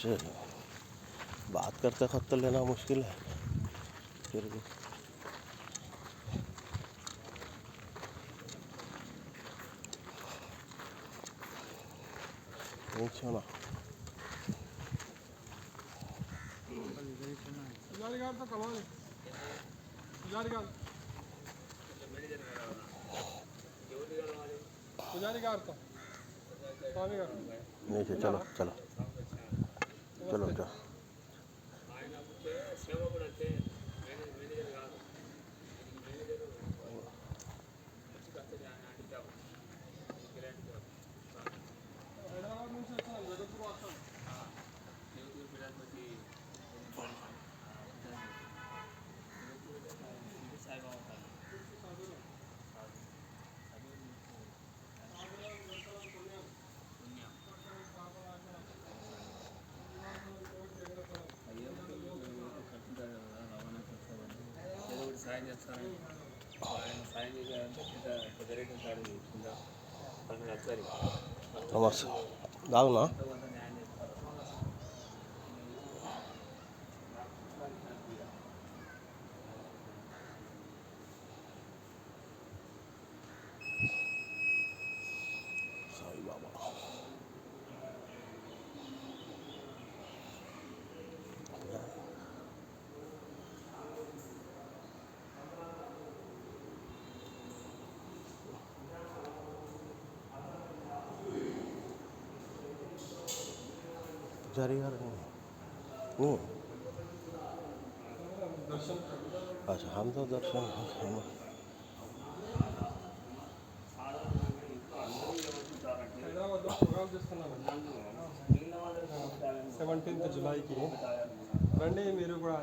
शेर बात करते खत तो लेना मुश्किल है फिर भी नहीं छोड़ा नहीं चलो चलो चलो चलो సాయం చేస్తారని ఆయన సాయం చేయాలంటే పెద్దరెడ్డి కాడు వాళ్ళకి నచ్చారు నమస్తే దాగునా న్యాయం చేస్తారు. సాయి బాబా पुजारी यार नहीं अच्छा हम तो दर्शन हम హైదరాబాద్లో ప్రోగ్రామ్ చేస్తున్నామండి 17th జూలైకి రండి మీరు కూడా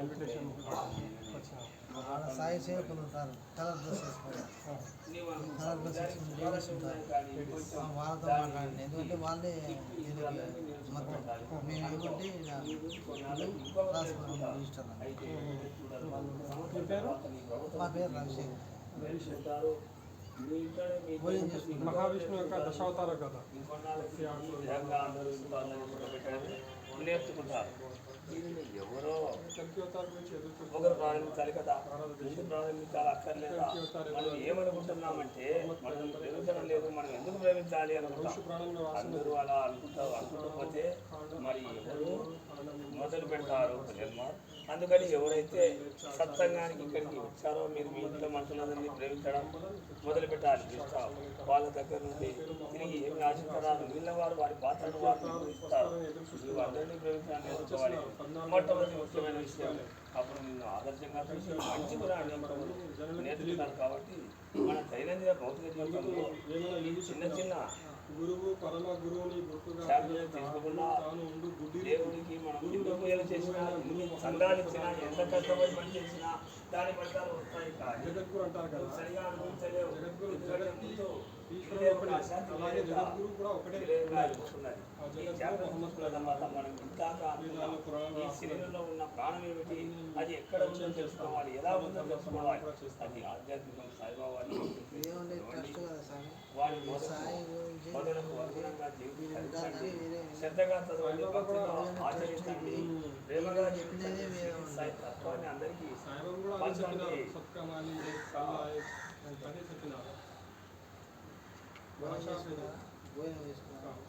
ఇన్విటేషన్ సాయి సేవకులు ఉంటారు కలర్ డ్రెస్ వేసుకుంటారు వాళ్ళతో మాట్లాడండి ఎందుకంటే వాళ్ళే మొత్తం మేము ఏమంటే రాసుకోండి రిజిస్టర్ మీ పేరు మా పేరు రవిశేఖర్ మహావిష్ణు యొక్క దశావతార కథ నేర్చుకుంటారు దీనిని ఎవరో కలికివతార గురించి ఎదురు ఒకరు ప్రారంభించాలి కదా ముందు ప్రారంభించాలి అక్కర్లేదా మనం ఏమనుకుంటున్నామంటే మనం ప్రేమించడం లేదు మనం ఎందుకు ప్రేమించాలి అనుకుంటాం అందరూ అలా అనుకుంటూ మరి ఎవరు మొదలు పెడతారు జన్మ అందుకని ఎవరైతే సత్సంగానికి ఇక్కడికి వచ్చారో మీరు మీ ఇంట్లో మనుషులందరినీ ప్రేమించడం మొదలు పెట్టాలి వాళ్ళ దగ్గర నుండి తిరిగి ఏమి ఆశిస్తారా మిగిలిన వారు వారి పాత్రను వారు నిర్వహిస్తారు నువ్వు అందరినీ ప్రేమించడానికి నేర్చుకోవాలి మొట్టమొదటి ముఖ్యమైన విషయం అప్పుడు నిన్ను ఆదర్శంగా చూసి మంచి కూడా నేర్చుకున్నారు కాబట్టి మన దైనందిన భౌతిక జీవితంలో చిన్న చిన్న గురువు పరమ గురువుని గుర్తుగా తీసుకోకుండా దేవుడికి మనం ఎన్ని పూజలు చేసినా ఎన్ని సంఘాలు ఇచ్చినా ఎంత కష్టపడి పని చేసినా దాని ఫలితాలు వస్తాయి. జగద్గురు అంటారు కదా, సరిగా అనుభవించలేవు. అలాగే జగద్గురు కూడా ఒకటే ఈ శరీరంలో ఉన్న ప్రాణం ఏమిటి, అది ఎక్కడ ఉందో తెలుసుకోవాలి, ఎలా ఉందో తెలుసుకోవాలి. అది ఆధ్యాత్మికం సాయిబాబాని వారి మొదలకు అనుగుణంగా జీవించండి, శ్రద్ధగా చదవండి, భక్తితో ఆచరించండి, ప్రేమగా జీవించండి. సాయి తత్వాన్ని అందరికీ పంచండి. భోజనం చేసుకున్నాను